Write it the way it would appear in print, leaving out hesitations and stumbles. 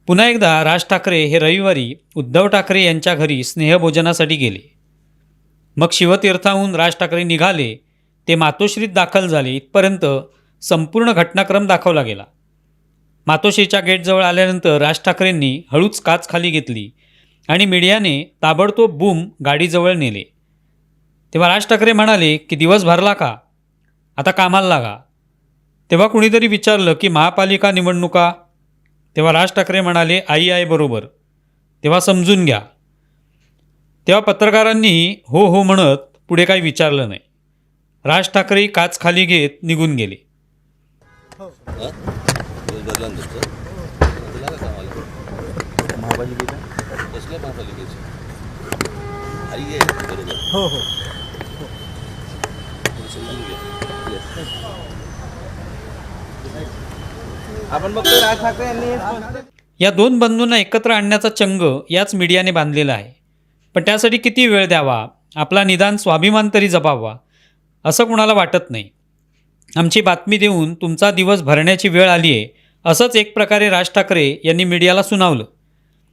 पुन्हा एकदा राज ठाकरे हे रविवारी उद्धव ठाकरे यांच्या घरी स्नेहभोजनासाठी गेले. मग शिवतीर्थाहून राज ठाकरे निघाले ते मातोश्रीत दाखल झाले इथपर्यंत संपूर्ण घटनाक्रम दाखवला गेला. मातोश्रीच्या गेटजवळ आल्यानंतर राज ठाकरेंनी हळूच काच खाली घेतली आणि मीडियाने ताबडतोब बूम गाडीजवळ नेले. तेव्हा राज ठाकरे म्हणाले की दिवस भरला का, आता कामाला लागा. तेव्हा कुणीतरी विचारलं की महापालिका निवडणुका. तेव्हा राज ठाकरे म्हणाले आई आहे बरोबर, तेव्हा समजून घ्या. तेव्हा पत्रकारांनी हो हो म्हणत पुढे काही विचारलं नाही. राज ठाकरे काच खाली घेत निघून गेले. आपण बघतोय राज ठाकरे यांनी या दोन बंधूंना एकत्र आणण्याचा चंग याच मीडियाने बांधलेला आहे. पण त्यासाठी किती वेळ द्यावा, आपला निदान स्वाभिमान तरी जपावा असं कुणाला वाटत नाही. आमची बातमी देऊन तुमचा दिवस भरण्याची वेळ आली आहे असंच एक प्रकारे राज ठाकरे यांनी मीडियाला सुनावलं.